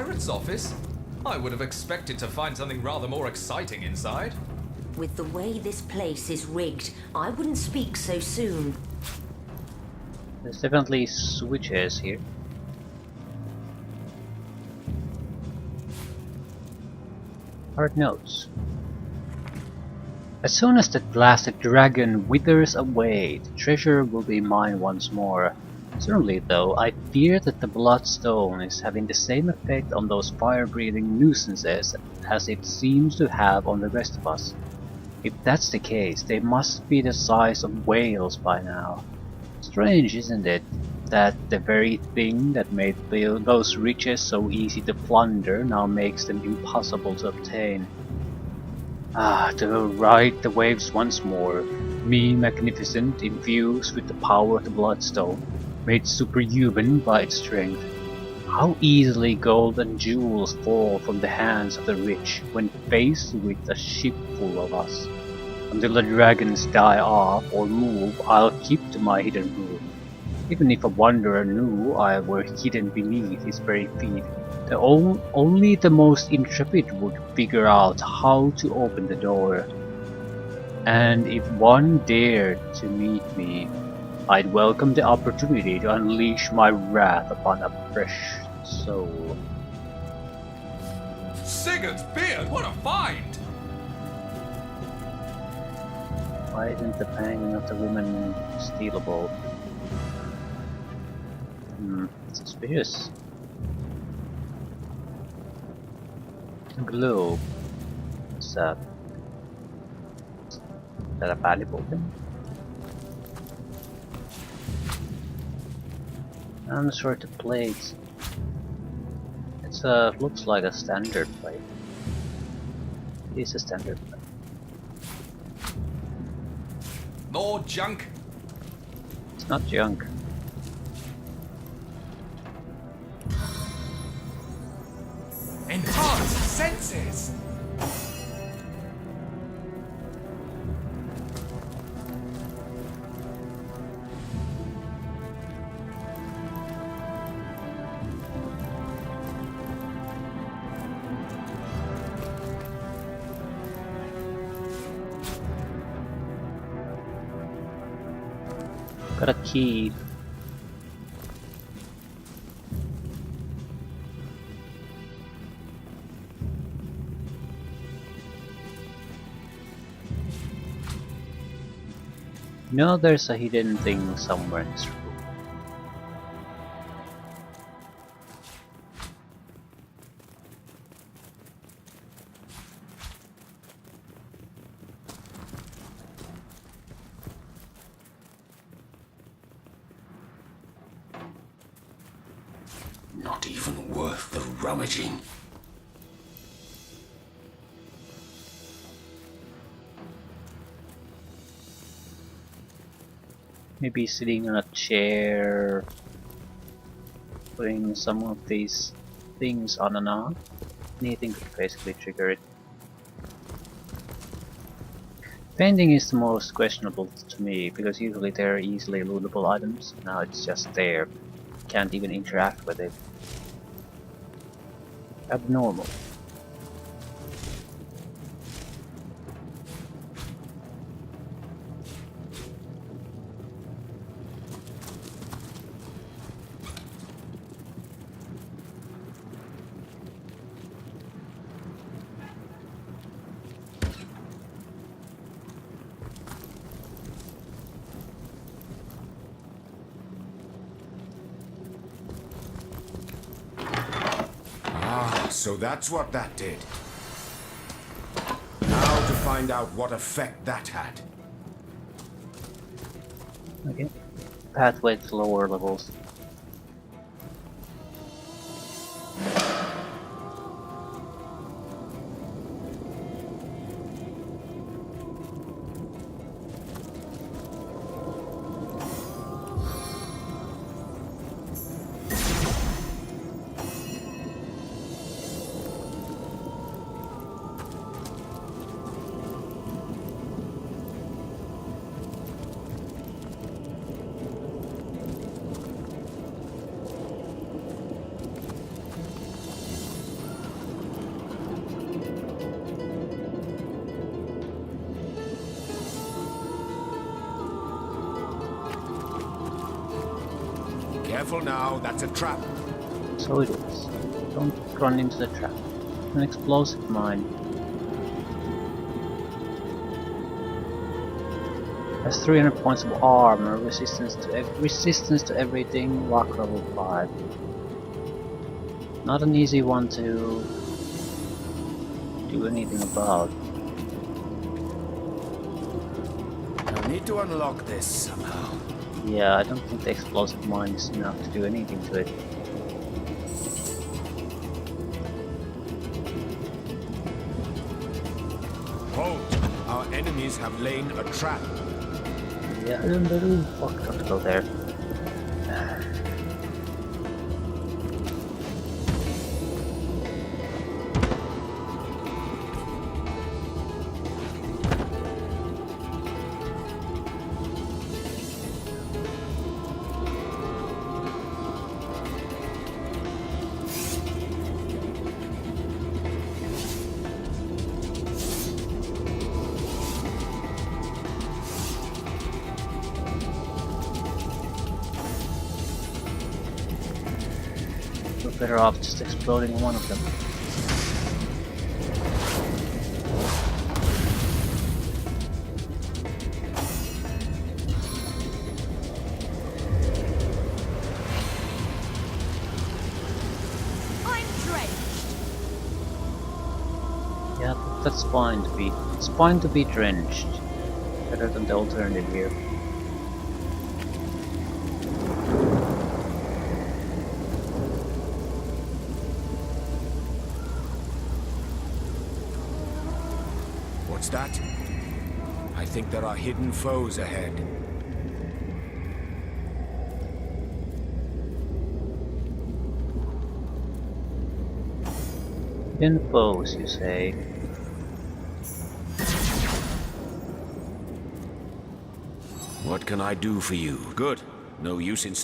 pirate's office? I would have expected to find something rather more exciting inside. With the way this place is rigged, I wouldn't speak so soon. There's definitely switches here. Hard notes. As soon as the blasted dragon withers away, the treasure will be mine once more. Certainly though, I fear that the bloodstone is having the same effect on those fire-breathing nuisances as it seems to have on the rest of us. If that's the case, they must be the size of whales by now. Strange, isn't it, that the very thing that made those riches so easy to plunder now makes them impossible to obtain. To ride the waves once more, me magnificent, infused with the power of the bloodstone, made superhuman by its strength. How easily gold and jewels fall from the hands of the rich when faced with a ship full of us. Until the dragons die off or move, I'll keep to my hidden room. Even if a wanderer knew I were hidden beneath his very feet, only the most intrepid would figure out how to open the door. And if one dared to meet me, I'd welcome the opportunity to unleash my wrath upon a fresh soul. Sigurd's beard, what a find! Why isn't the painting of the woman stealable? Suspicious. Globe. What's that? Is that a valuable thing? I'm sure the plate. It's looks like a standard plate. It is a standard plate. More junk? It's not junk. Enhanced senses! Got a key. You know there's a hidden thing somewhere in this room. Not even worth the rummaging. Maybe sitting on a chair, putting some of these things on and off. Anything could basically trigger it. Painting is the most questionable to me because usually they're easily lootable items. Now it's just there. Can't even interact with it. Abnormal. So that's what that did. Now to find out what effect that had. Okay. Pathway to lower levels. careful now, that's a trap. So it is. Don't run into the trap. An explosive mine. Has 300 points of armor, resistance to everything, rock level 5. Not an easy one to do anything about. I need to unlock this somehow. Yeah, I don't think the explosive mine is enough to do anything to it. Halt! Our enemies have laid a trap. Yeah, fuck, don't go there. We're better off just exploding one of them. I'm drenched. Yeah, that's fine to be. It's fine to be drenched. Better than the alternative here. What's that? I think there are hidden foes ahead. Hidden foes, you say? What can I do for you? Good. No use in...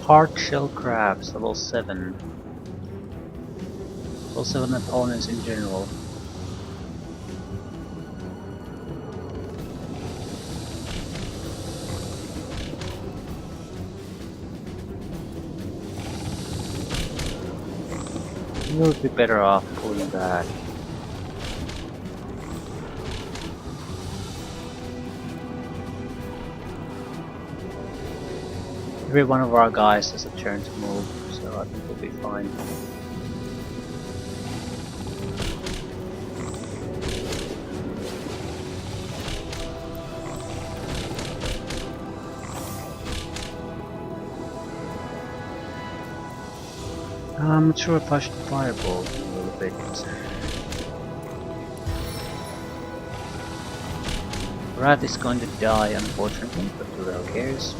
Hard shell crabs, level 7. Level 7 opponents in general. You would be better off pulling back. Every one of our guys has a turn to move, so I think we'll be fine. I'm not sure if I should fireball a little bit. Rat is going to die, unfortunately, but who the hell cares?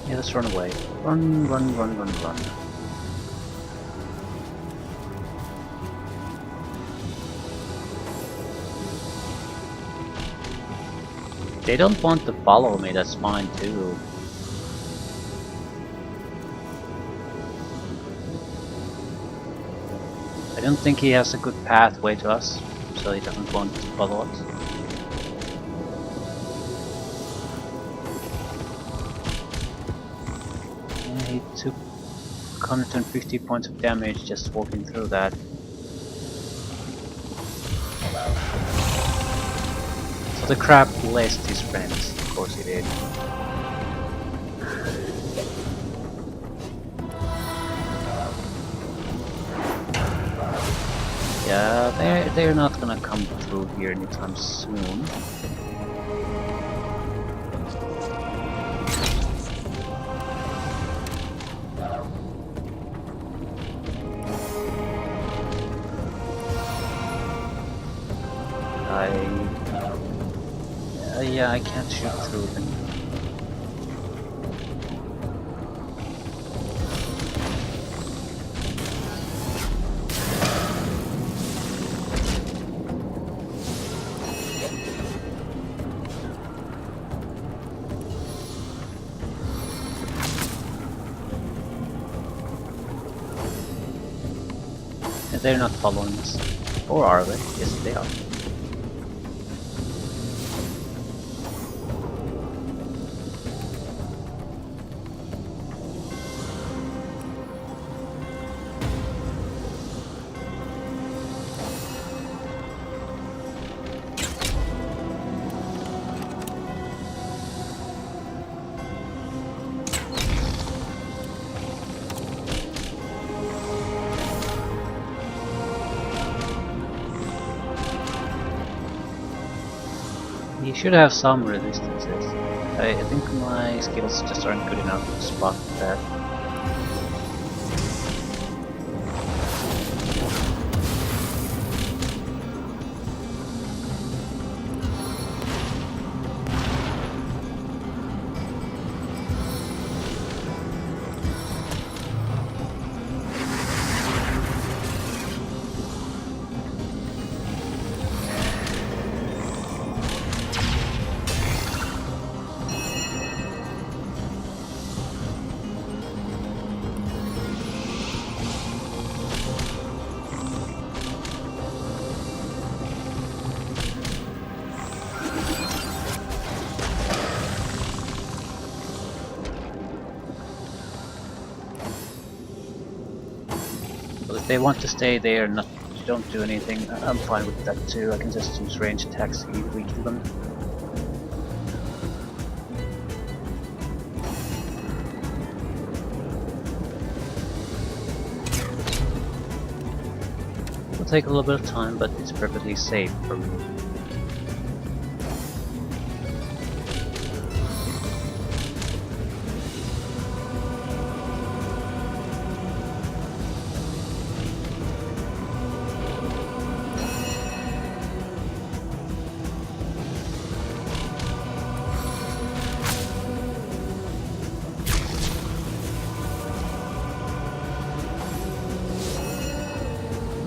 Yeah, let's run away. Run, run, run, run, run. They don't want to follow me, that's fine too. I don't think he has a good pathway to us, so he doesn't want to follow us. Yeah, he took 150 points of damage just walking through that. So the crab blessed his friends, of course he did. Yeah, they're not gonna come through here anytime soon. Yeah, I can't shoot through them. They're not following us. Or are they? Yes, they are. He should have some resistances. I think my skills just aren't good enough to spot that. But if they want to stay there and not don't do anything, I'm fine with that too. I can just use range attacks to weaken them. It'll take a little bit of time, but it's perfectly safe for me.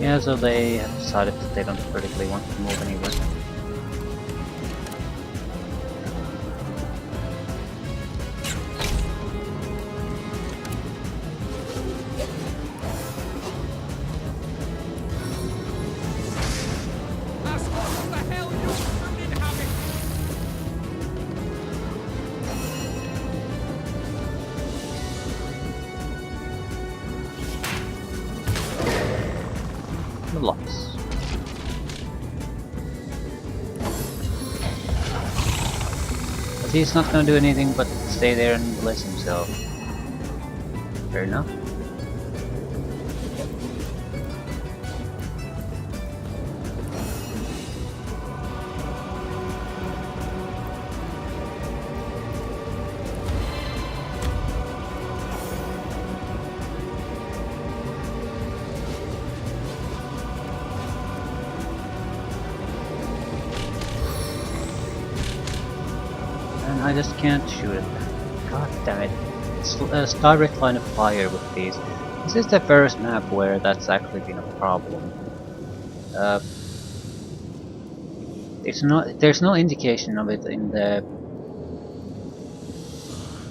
Yeah, so they have decided that they don't particularly want to move anywhere. Lots. But he's not gonna do anything but stay there and bless himself. Fair enough. I just can't shoot it. God damn it. It's a direct line of fire with these. This is the first map where that's actually been a problem. There's no indication of it in the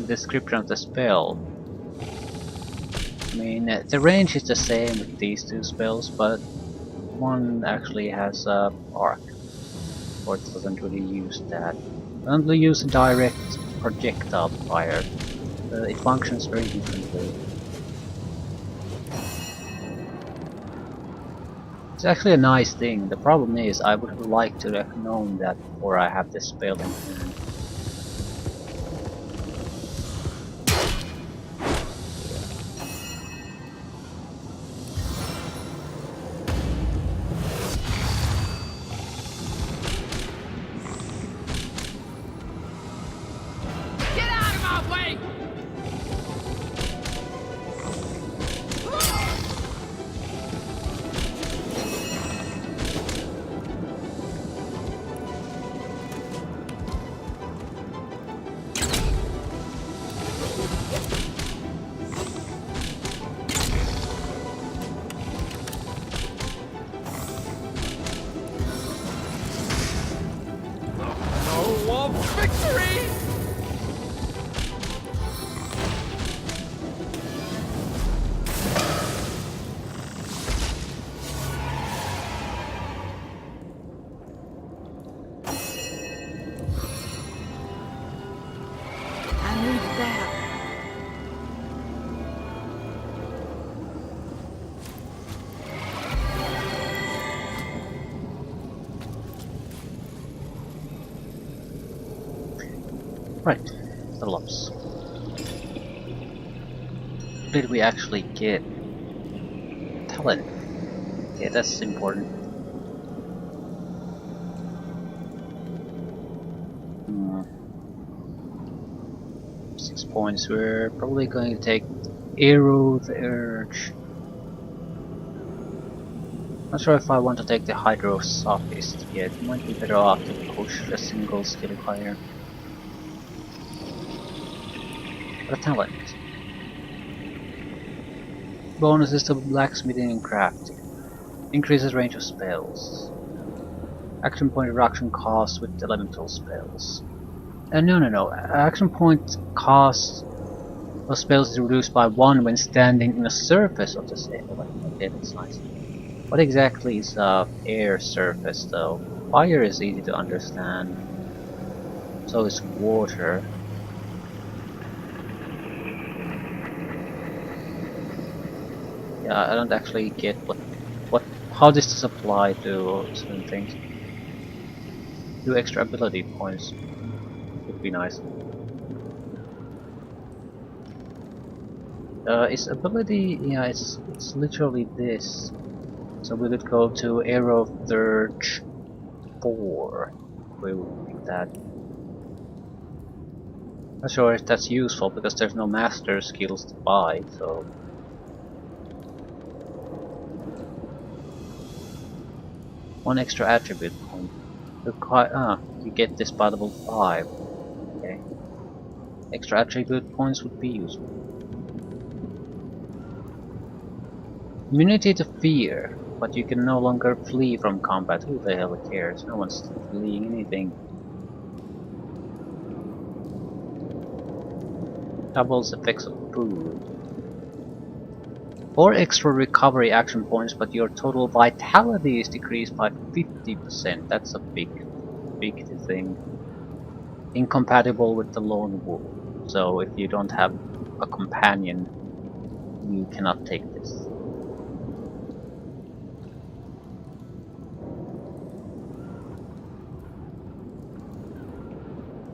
description of the spell. I mean, the range is the same with these two spells, but one actually has a arc, or it doesn't really use that. Only use a direct projectile fire. It functions very differently. It's actually a nice thing. The problem is I would have liked to have known that before I have this spell in hand. of victory! I need that. Right, the lots. Did we actually get talent? Okay, that's important. Hmm. 6 points. We're probably going to take Arrow the Urge. Not sure if I want to take the Hydro Sophist yet. Might be better off to push a single skill higher. But a talent. Bonuses to blacksmithing and crafting. Increases range of spells. Action point reduction cost with elemental spells. No. Action point cost of spells is reduced by 1 when standing in the surface of the same. Okay, that's nice. What exactly is air surface though? Fire is easy to understand. So is water. Yeah, I don't actually get how this does apply to certain things. 2 extra ability points would be nice. Its ability, yeah, it's literally this. So we could go to Arrow Surge 4. We will pick that. Not sure if that's useful because there's no master skills to buy, so. One extra attribute point. You get this by level 5. Okay. Extra attribute points would be useful. Immunity to fear, but you can no longer flee from combat. Who the hell cares? No one's fleeing anything. Doubles effects of food. 4 extra recovery action points, but your total vitality is decreased by 50%. That's a big thing. Incompatible with the lone wolf. So if you don't have a companion, you cannot take this.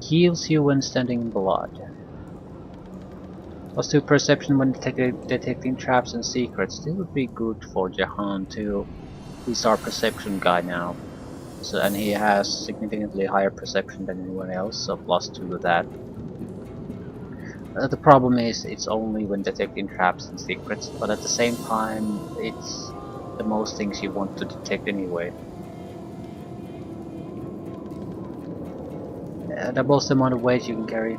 Heals you when standing in blood. +2 perception when detecting traps and secrets. This would be good for Jahan too. He's our perception guy now. So, and he has significantly higher perception than anyone else, so +2 to that. The problem is it's only when detecting traps and secrets, but at the same time it's the most things you want to detect anyway. Doubles the amount of weight you can carry.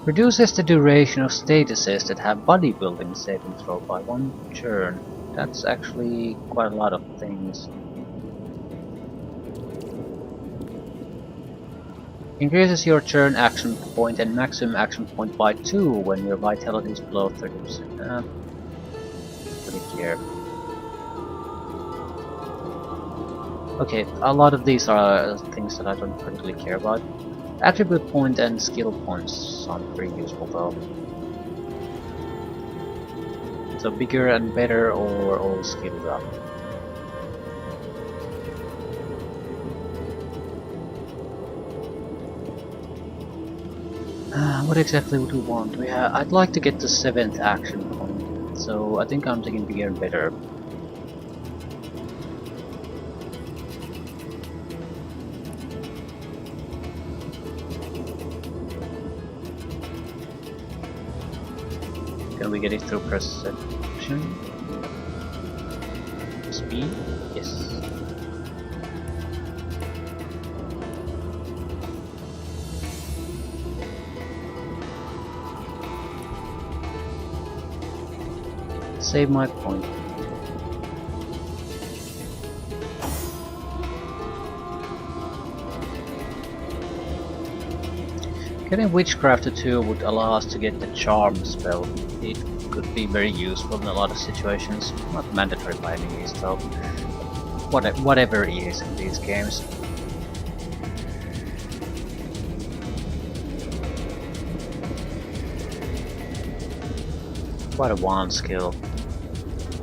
Reduces the duration of statuses that have bodybuilding saving throw by 1 turn. That's actually quite a lot of things. Increases your turn action point and maximum action point by 2 when your vitality is below 30%. Pretty care. Okay, a lot of these are things that I don't particularly care about. Attribute point and skill points sound pretty useful though. So bigger and better or all skilled up. What exactly would we want? I'd like to get the 7th action point, so I think I'm taking bigger and better. Can we get it through perception? Speed? Yes. Save my point. Getting Witchcrafter 2 would allow us to get the Charm spell. It could be very useful in a lot of situations. Not mandatory by any means though. Whatever it is in these games. Quite a wand skill.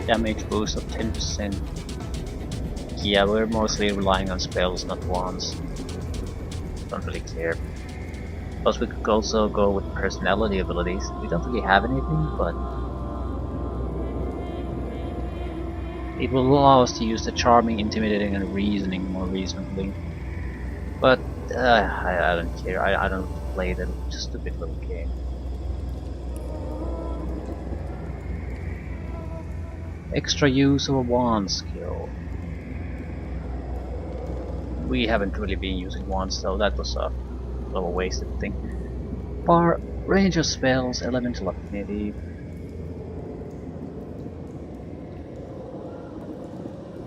Damage boost of 10%. Yeah, we're mostly relying on spells, not wands. Don't really care. Plus we could also go with personality abilities. We don't really have anything, but it will allow us to use the charming, intimidating, and reasoning more reasonably. But I don't care. I don't play the stupid little game. Extra use of a wand skill. We haven't really been using wands, so that was a little wasted thing. Bar range of spells, elemental affinity.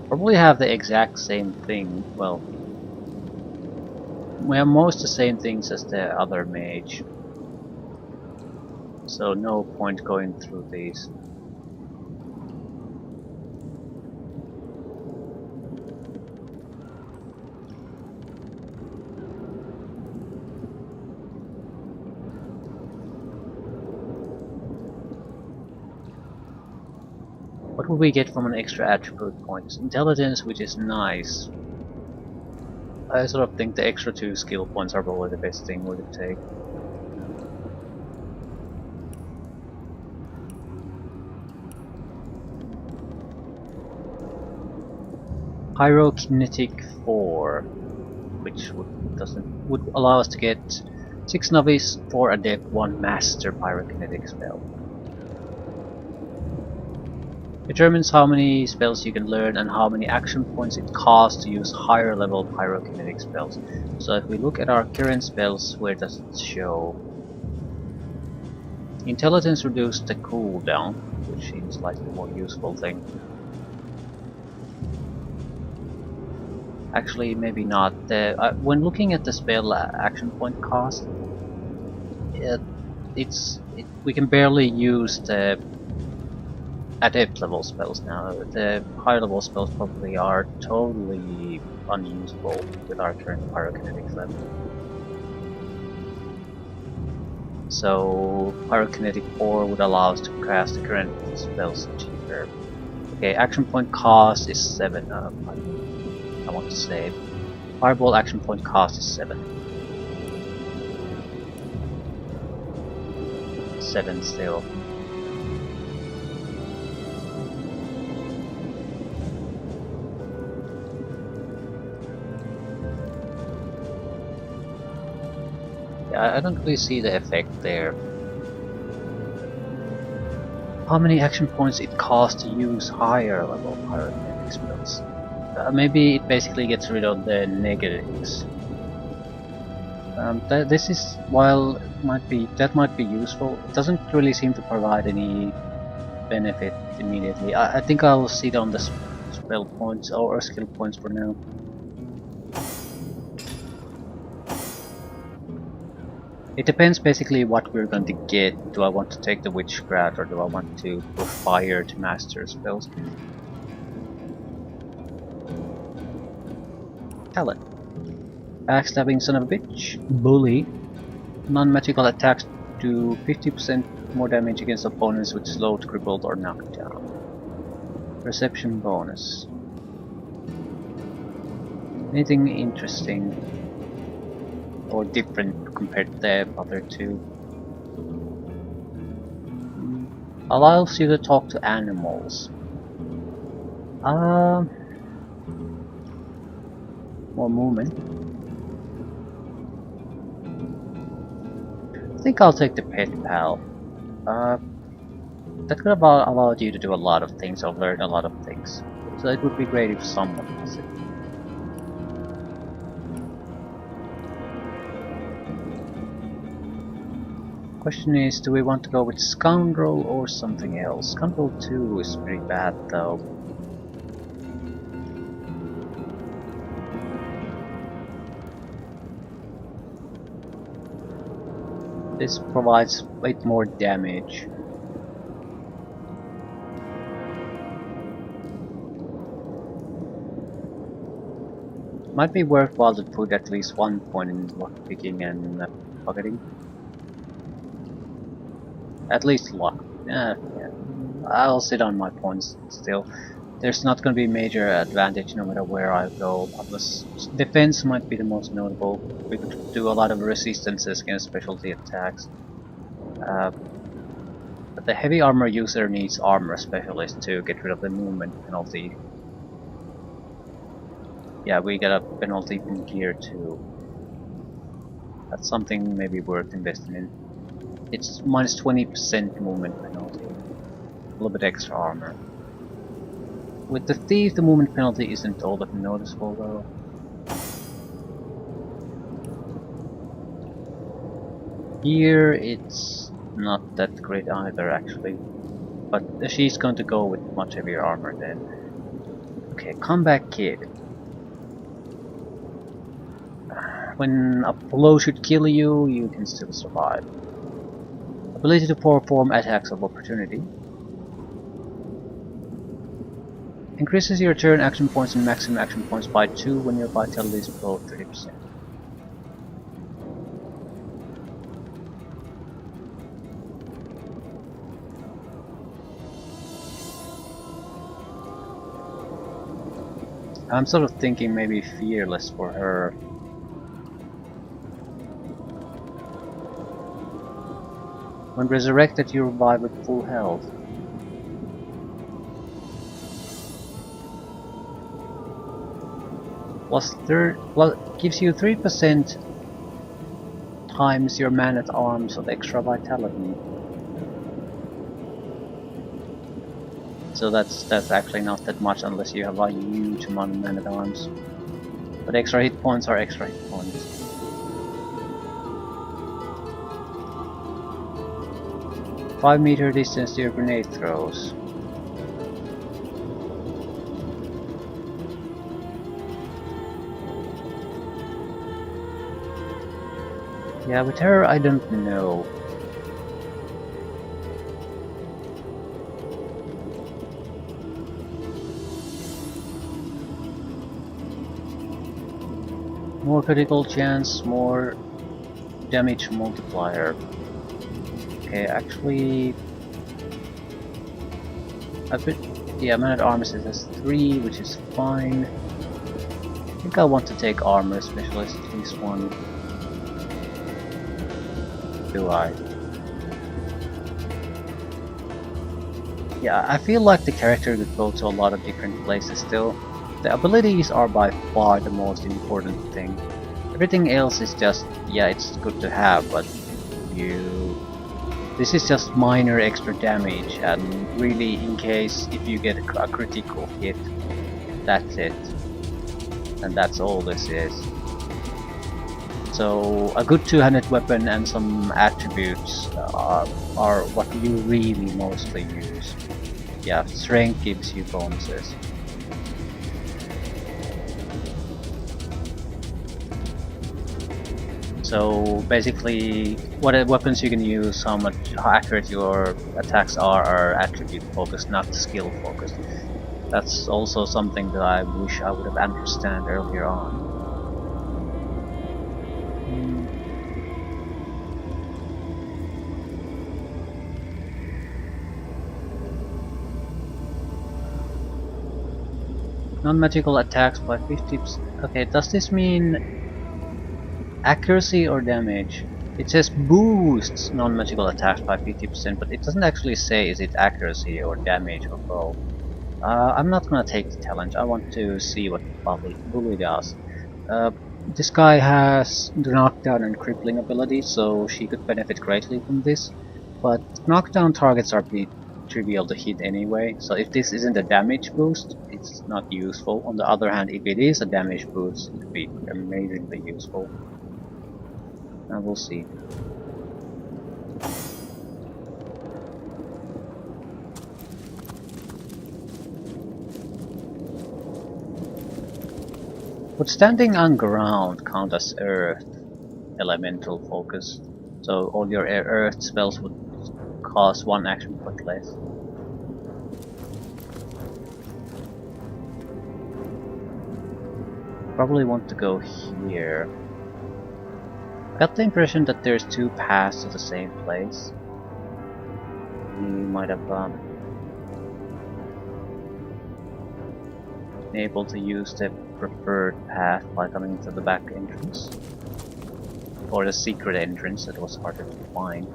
Probably have the exact same thing. Well, we have most the same things as the other mage, so no point going through these. What will we get from an extra attribute point? Intelligence, which is nice. I sort of think the extra 2 skill points are probably the best thing we could take. Pyrokinetic 4, which would allow us to get 6 novice, 4 adept, 1 master pyrokinetic spell. Determines how many spells you can learn and how many action points it costs to use higher level pyrokinetic spells. So if we look at our current spells, where does it show? Intelligence reduced the cooldown, which seems like the more useful thing. Actually, maybe not. When looking at the spell action point cost, we can barely use the adept level spells now. The higher level spells probably are totally unusable with our current pyrokinetic level. So pyrokinetic 4 would allow us to cast the current spells cheaper. Okay, action point cost is 7. I want to save. Fireball action point cost is 7. 7 still. Yeah, I don't really see the effect there. How many action points it costs to use higher level pyrokinetic spells? Maybe it basically gets rid of the negatives. This is, while that might be useful, it doesn't really seem to provide any benefit immediately. I think I'll sit on the spell points or skill points for now. It depends basically what we're going to get. Do I want to take the Witchcraft or do I want to put fire to master spells? Talent. Backstabbing son of a bitch. Bully. Non-magical attacks do 50% more damage against opponents with slowed, crippled, or knocked down. Perception bonus. Anything interesting or different compared to the other two? Allows you to talk to animals. More movement. I think I'll take the pet pal. That could have allowed you to do a lot of things or learn a lot of things. So it would be great if someone has it. Question is, do we want to go with Scoundrel or something else? Scoundrel 2 is pretty bad though. This provides 8 more damage. Might be worthwhile to put at least 1 point in lockpicking and pocketing. At least luck. Yeah. I'll sit on my points still. There's not going to be major advantage no matter where I go, unless defense might be the most notable. We could do a lot of resistances against specialty attacks. But the heavy armor user needs armor specialist to get rid of the movement penalty. Yeah, we get a penalty in gear too. That's something maybe worth investing in. It's minus 20% movement penalty. A little bit extra armor. With the thief, the movement penalty isn't all that noticeable though. Here it's not that great either actually. But she's going to go with much heavier armor then. Okay, comeback kid. When a blow should kill you, you can still survive. Ability to perform attacks of opportunity. Increases your turn action points and maximum action points by 2 when your vitality is below 30%. I'm sort of thinking maybe fearless for her. When resurrected, you revive with full health. Gives you 3% times your man-at-arms of extra vitality. So that's actually not that much unless you have a huge amount of man-at-arms. But extra hit points are extra hit points. "5-meter distance to your grenade throws." Yeah, with her I don't know. More critical chance, more damage multiplier. Okay, actually, yeah, man-at-arms is 3, which is fine. I think I want to take armor specialist, at least one. Do I? Yeah, I feel like the character could go to a lot of different places still. The abilities are by far the most important thing. Everything else is just, yeah, it's good to have, but this is just minor extra damage, and really in case if you get a critical hit, that's it. And that's all this is. So a good two-handed weapon and some attributes are what you really mostly use. Yeah, strength gives you bonuses. So basically, what weapons you can use, how accurate your attacks are attribute focused, not skill focused. That's also something that I wish I would have understood earlier on. Non-magical attacks by 50%. Okay, does this mean accuracy or damage? It says boosts non-magical attacks by 50%, but it doesn't actually say is it accuracy or damage or both. I'm not gonna take the challenge. I want to see what Bully does. This guy has the knockdown and crippling ability, so she could benefit greatly from this. But knockdown targets are pretty trivial to hit anyway, so if this isn't a damage boost, it's not useful. On the other hand, if it is a damage boost, it would be amazingly useful. And we'll see. Would standing on ground count as earth elemental focus? So all your earth spells would cost 1 action point less. Probably want to go here. I got the impression that there's 2 paths to the same place. We might have been able to use the preferred path by coming to the back entrance. Or the secret entrance that was harder to find.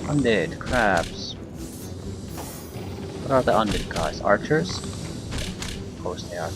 Undead crabs. What are the undead guys? Archers? Of course they are.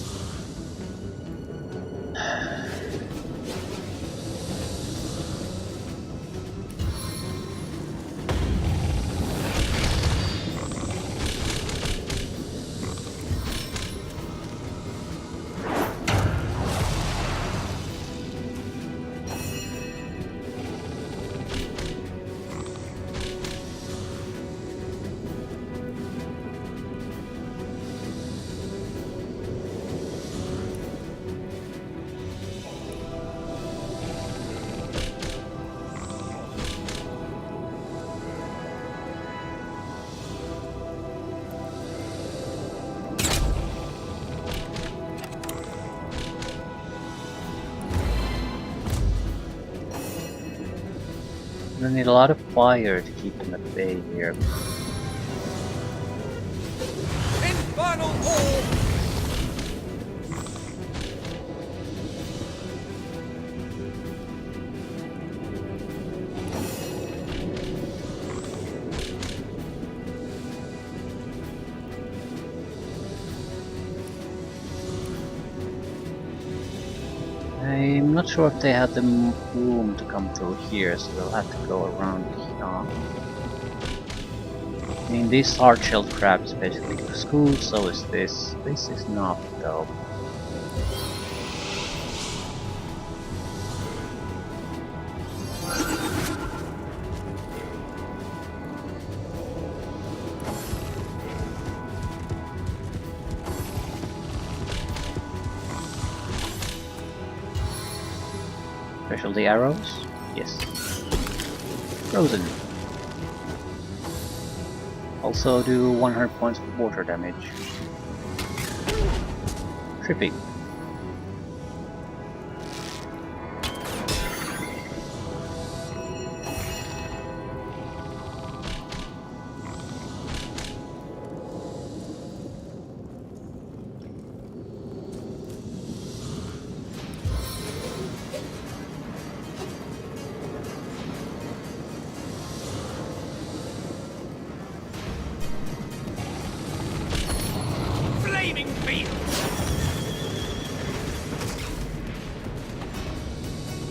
I need a lot of fire to keep them at bay here. Infernal orb! I'm not sure if they had the room to come through here, so they'll have to go around here. I mean, this hard-shelled crab is basically school, so is this. This is not, though. Specialty arrows? Yes. Frozen. Also do 100 points of water damage. Tripping. Flaming field!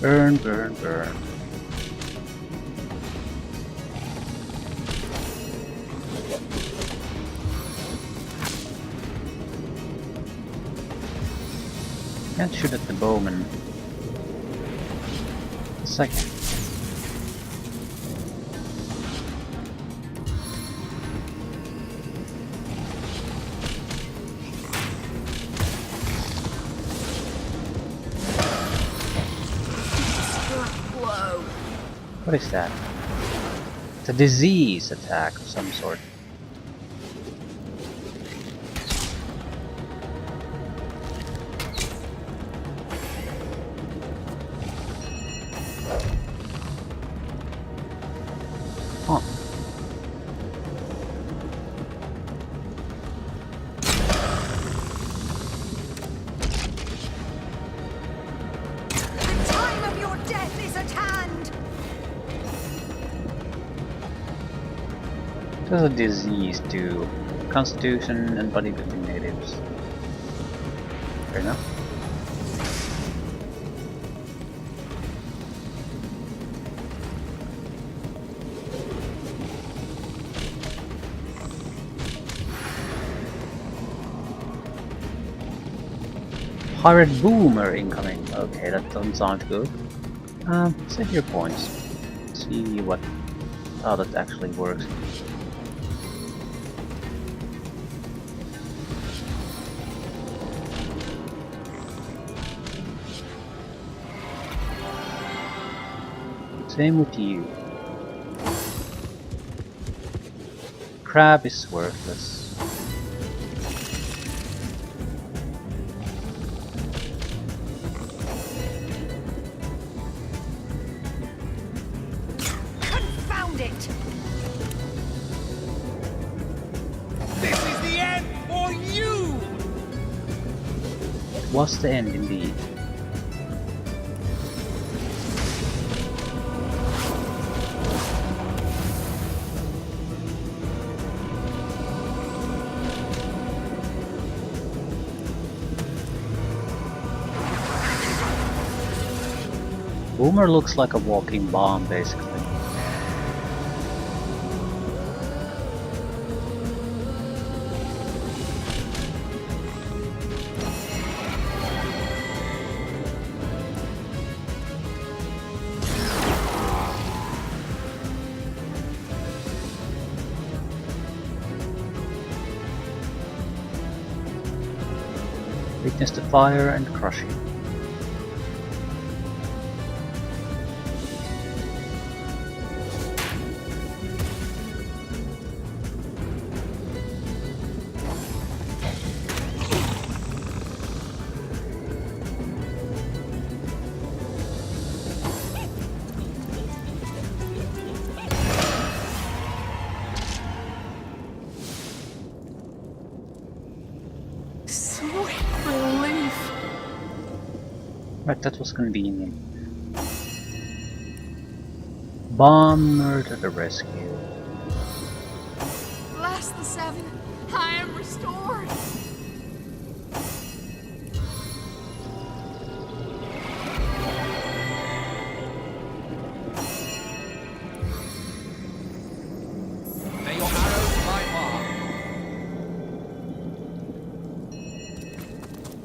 Burn, burn, burn. Can't shoot at the bowman. A second. What is that? It's a disease attack of some sort. Huh. The time of your death is at hand! What does a disease do? Constitution and body building natives. Fair enough. Pirate boomer incoming. Okay, that doesn't sound good. Save your points. See what how that actually works. Same with you. Crab is worthless. Confound it! This is the end for you! It was the end indeed. Boomer looks like a walking bomb, basically. Weakness to fire and crushing. Sweet relief. Right, that was convenient. Bomber to the rescue. Bless the seven. I am restored. May your arrows fly far.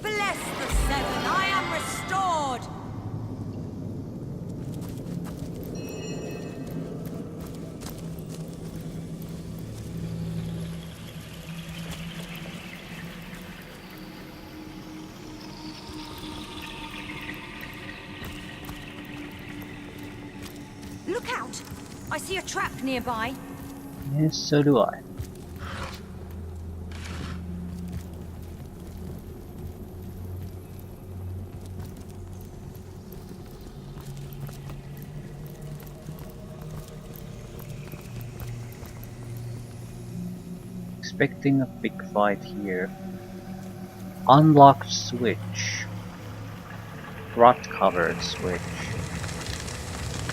Bless the seven, I am restored! Look out! I see a trap nearby. Yes, so do I. Expecting a big fight here. Unlocked switch. Rot covered switch.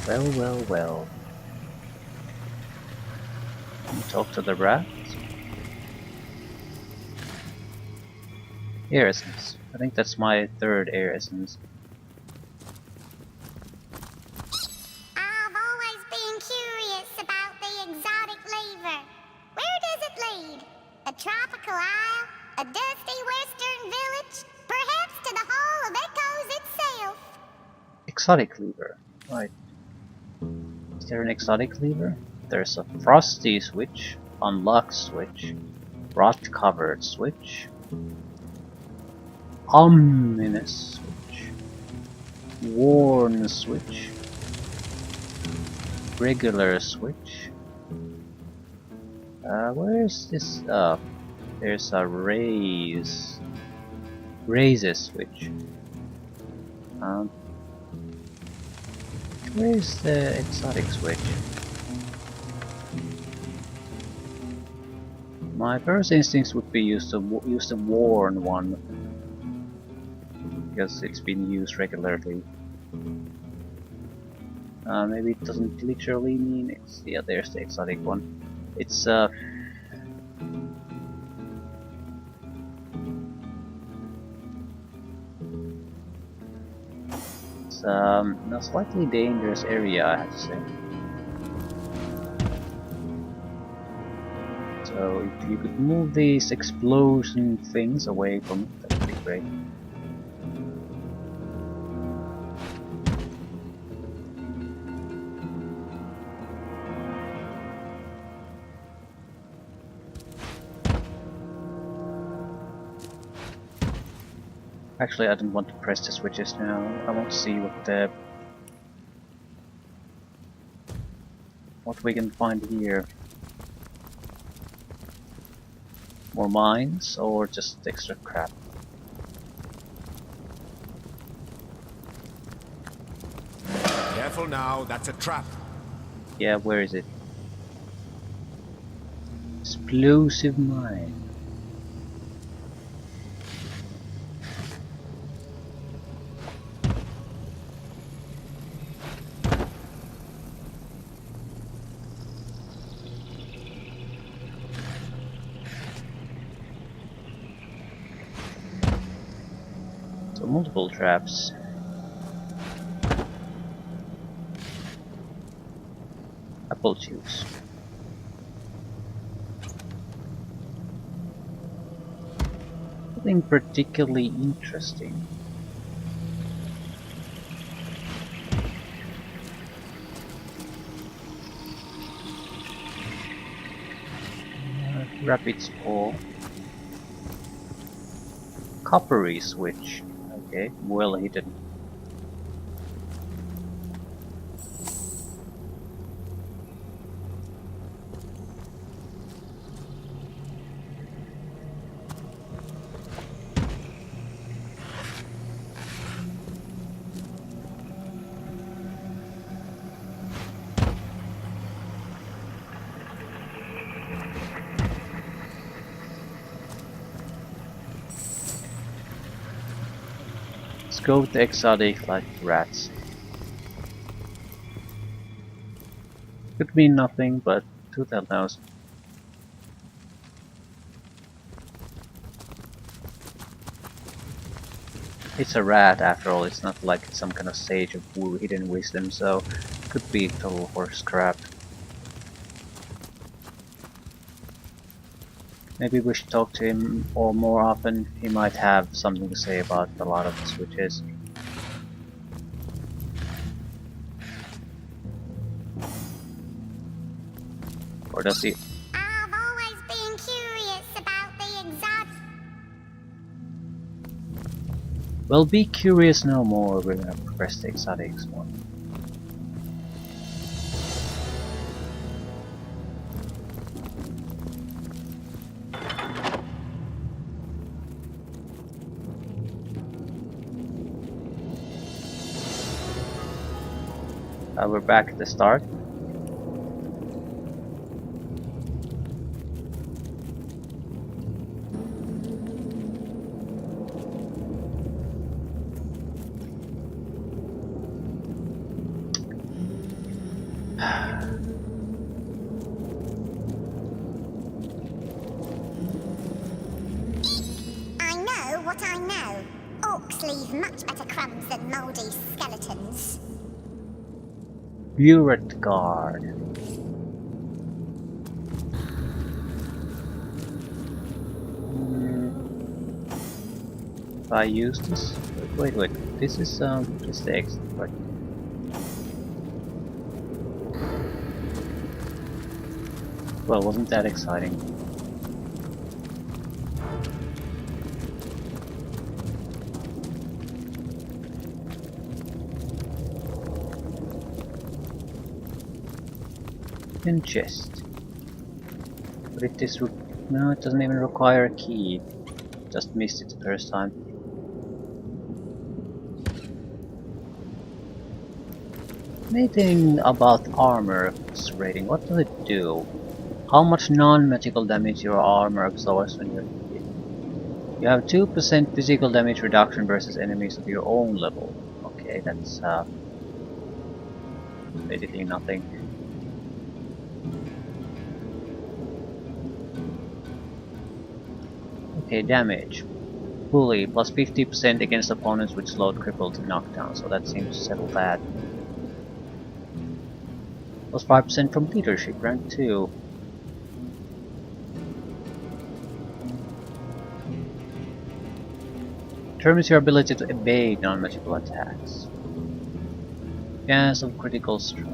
Well, well, well. Talk to the rat. Air essence. I think that's my third air essence. I've always been curious about the exotic flavor. Where does it lead? A tropical isle? A dusty western village? Perhaps to the Hall of Echoes itself? Exotic lever. Right. Is there an exotic lever? There's a frosty switch, unlocked switch, rot covered switch, ominous switch, warn switch, regular switch. Where's this? There's a raises switch. Where's the exotic switch? My first instincts would be use the warn one, because it's been used regularly. Maybe it doesn't literally mean it's... yeah, there's the exotic one. It's a slightly dangerous area, I have to say. So if you could move these explosion things away from it, that would be great. Actually, I don't want to press the switches now. I want to see what the what we can find here. More mines or just extra crap? Careful now, that's a trap. Yeah, where is it? Explosive mine. So multiple traps. Apple juice. Nothing particularly interesting. Rapid spore. Coppery switch. Okay, well hidden. Let's go with the exotic like rats. Could mean nothing, but who the hell knows. It's a rat after all, it's not like it's some kind of sage of hidden wisdom, so could be total horse crap. Maybe we should talk to him or more often. He might have something to say about a lot of the switches. Or does he? I've always been curious about the exotic. Well, be curious no more. We're gonna progress the exotics one. We're back at the start. I know what I know. Orcs leave much better crumbs than moldy skeletons. Buret guard. If I use this, wait, this is just the exit, right? Well, wasn't that exciting? And chest. But if this would... No, it doesn't even require a key. Just missed it the first time. Anything about armor rating? What does it do? How much non-magical damage your armor absorbs when you're hit? You have 2% physical damage reduction versus enemies of your own level. Okay, that's basically nothing. Okay, damage. Bully, plus 50% against opponents with slowed, crippled, and knockdown, so that seems to settle that. Plus 5% from leadership, rank 2. Determines your ability to evade non-magical attacks. Chance of critical strike.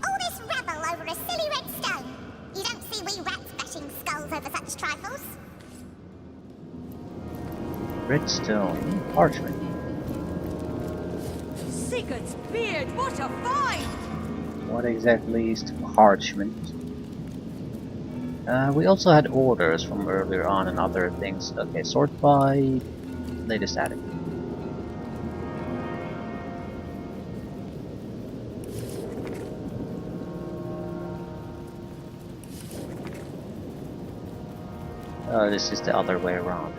All this rebel over a silly red stone. You don't see we rats bashing skulls over such trifles. Redstone, parchment. Sigurd's beard, what a find! What exactly is parchment? We also had orders from earlier on and other things. Okay, sort by latest added. This is the other way around.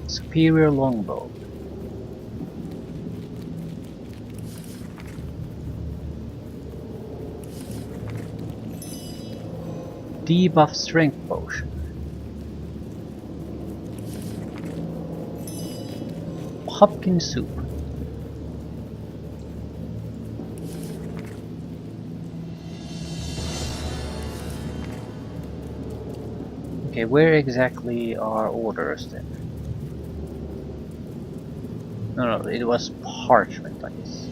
Superior longbow. Debuff strength potion. Pumpkin soup. Okay, where exactly are orders then? No, it was parchment, I guess.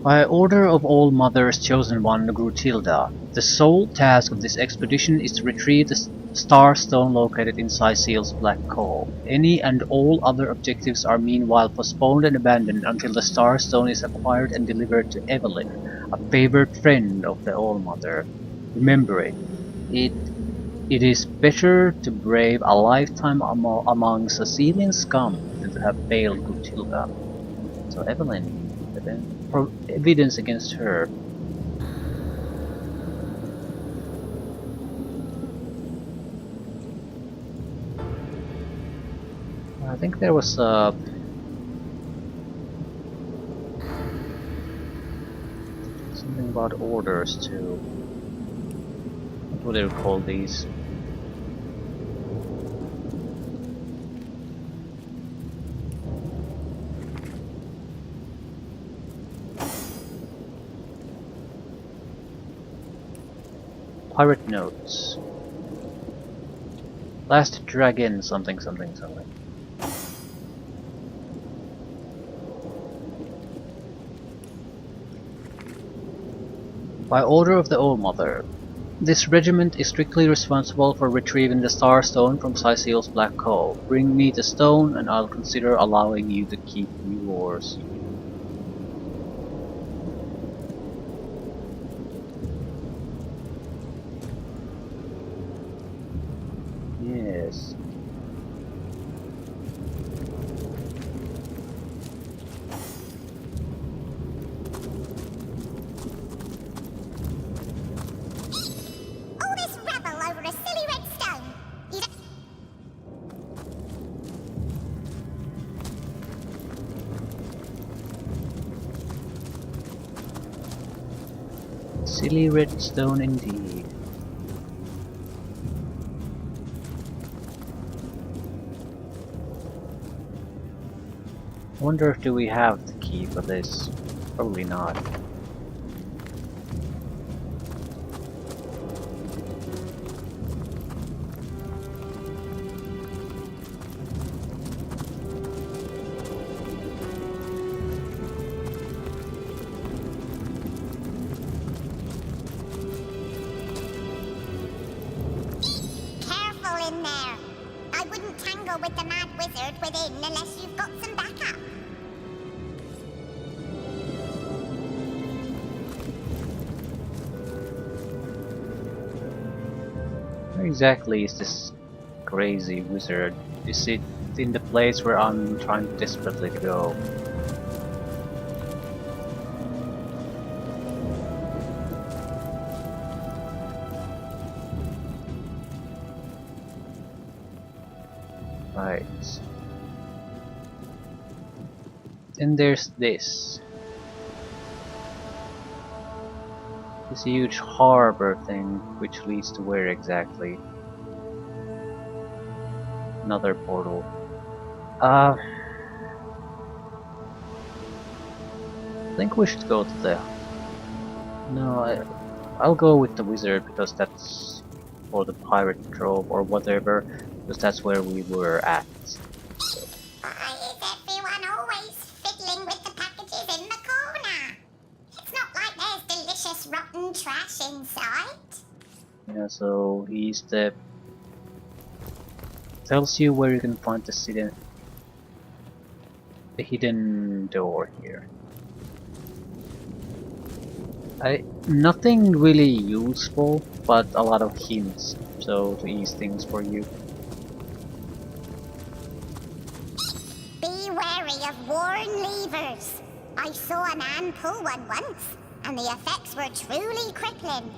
By order of All Mother's Chosen One, Grutilda, the sole task of this expedition is to retrieve the Star Stone located in Seal's Black Cove. Any and all other objectives are meanwhile postponed and abandoned until the Star Stone is acquired and delivered to Evelyn, a favored friend of the All Mother. Remember it. It is better to brave a lifetime among Sicilian scum than to have failed Grutilda. So Evelyn, evidence against her. I think there was something about orders too. What would they call these? Pirate notes. Last dragon something something something. By order of the All Mother, this regiment is strictly responsible for retrieving the Star Stone from Seal's Black Cove. Bring me the stone and I'll consider allowing you to keep yours. Yes. All this rabble over a silly red stone. You don't... Silly redstone indeed. I wonder if do we have the key for this? Probably not. Careful in there. I wouldn't tangle with the mad wizard within unless you've got some backup. Where exactly is this crazy wizard? Is it in the place where I'm trying desperately to go? Right. Then there's this. This huge harbor thing, which leads to where exactly? Another portal. I think we should go to the... No, I'll go with the wizard because that's or the pirate trove or whatever, because that's where we were at. Why is everyone always fiddling with the packages in the corner? It's not like there's delicious rotten trash inside. Yeah, so he's the tells you where you can find the hidden door here. Nothing really useful, but a lot of hints, so to ease things for you. Be wary of worn levers. I saw a man pull one once, and the effects were truly crippling.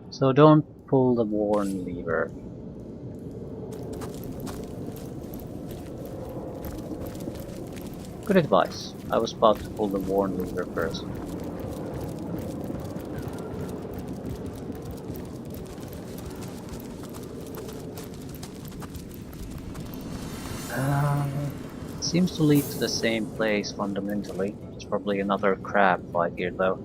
So don't pull the worn lever. Good advice. I was about to pull the worn lever first. Seems to lead to the same place fundamentally. It's probably another crab fight here though.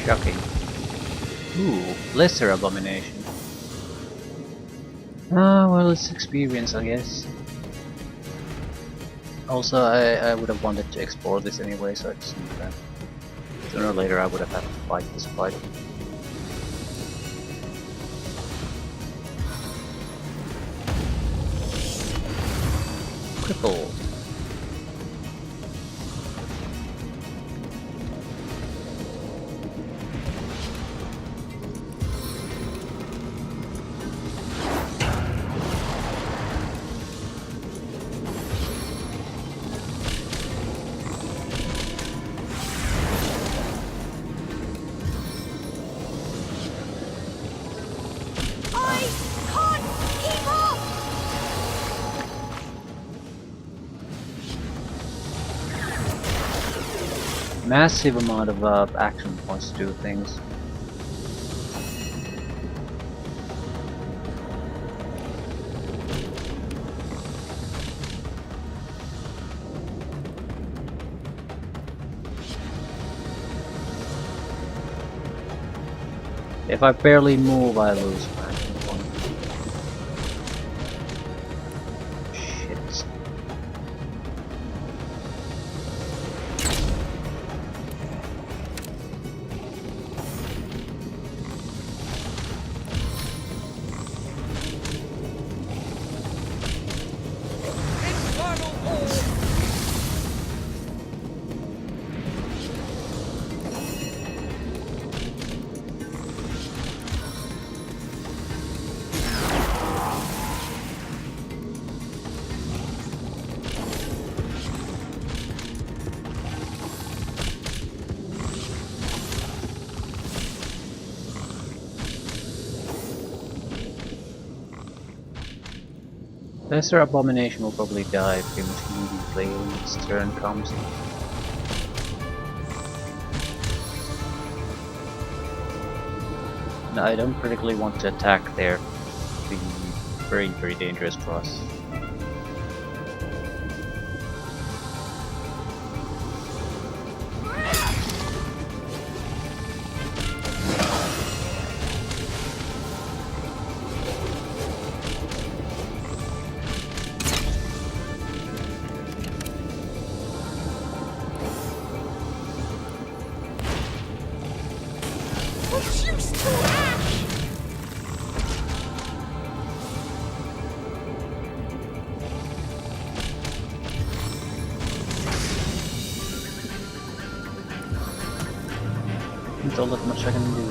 Shocking. Ooh, lesser abomination. Ah, well, it's experience, I guess. Also, I would have wanted to explore this anyway, so I just knew that. Sooner or later I would have had to fight this fight. Crippled. Massive amount of action points to do things. If I barely move, I lose my action point. Shit. Infernal orb! Lesser Abomination will probably die pretty much immediately when its turn comes. No, I don't particularly want to attack there. It would be very, very dangerous for us. Reduced to ash! There's not that much I can do.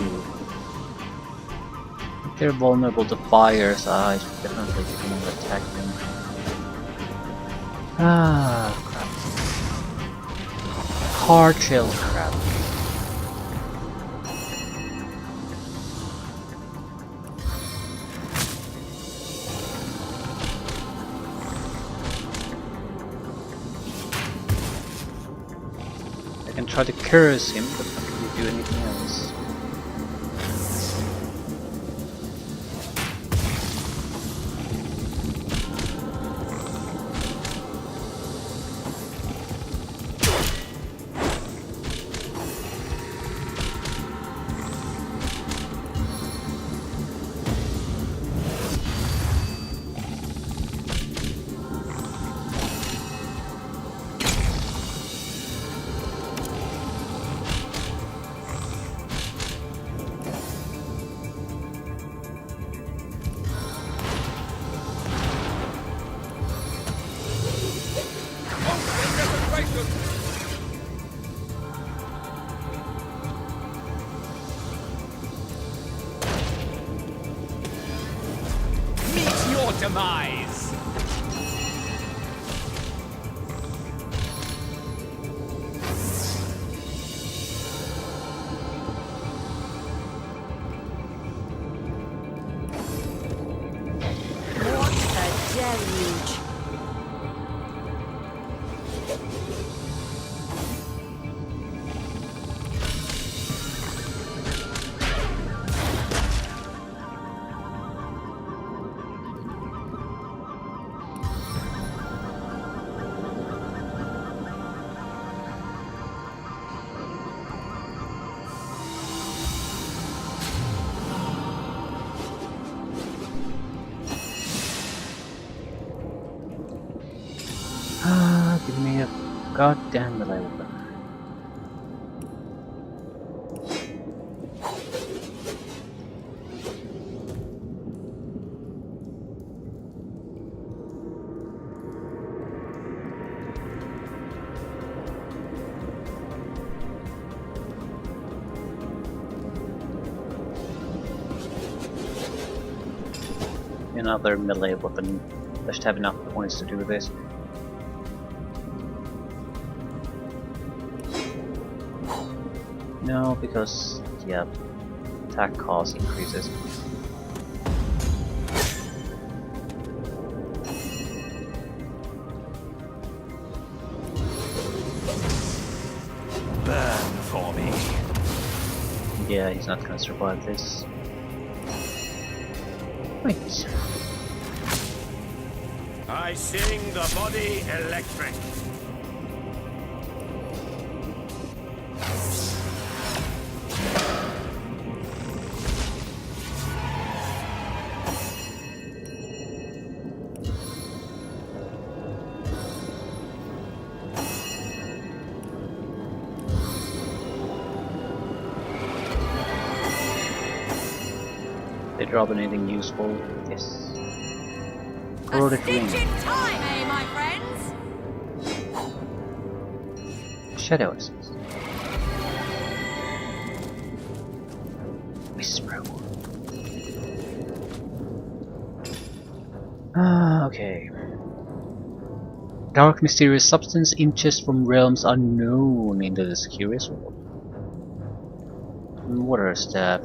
They're vulnerable to fire, so I should definitely cannot attack them. Ah, crap. Hard shell crab. I can try to curse him, but not really do anything else. Meet your demise! What a deluge! Ah, give me a goddamn melee weapon. Another melee weapon. I should have enough points to do this. No, because, yeah, attack cost increases. Burn for me. Yeah, he's not gonna survive this. Wait. I sing the body electric. They drop anything useful? Yes. A Corroded stitch ring. in time, eh, my friends? Shadow essence. Whisper. Ah, okay. Dark mysterious substance inches from realms unknown into this curious world. Water staff.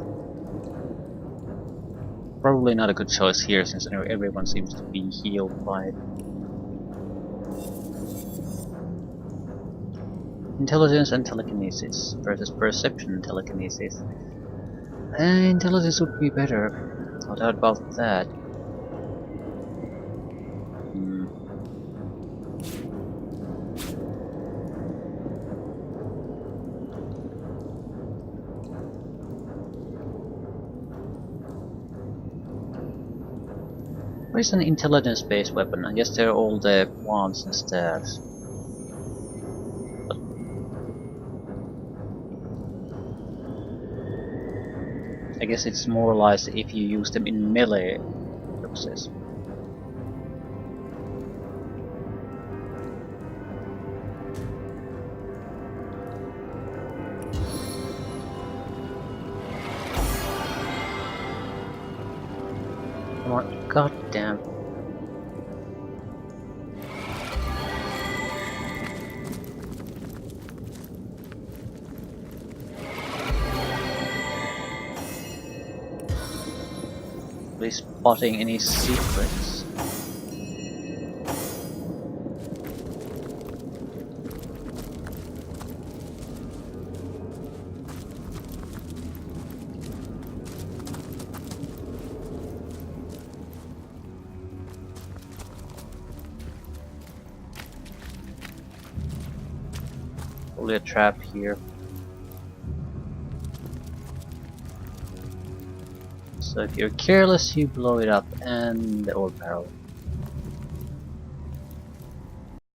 Probably not a good choice here since everyone seems to be healed by it. Intelligence and telekinesis versus perception and telekinesis. Intelligence would be better. No doubt about that. What is an intelligence-based weapon? I guess they're all the wands and staffs. I guess it's more like if you use them in melee purposes. Come on, goddamn. Are spotting any secrets? Probably a trap here. So if you're careless, you blow it up and the old barrel.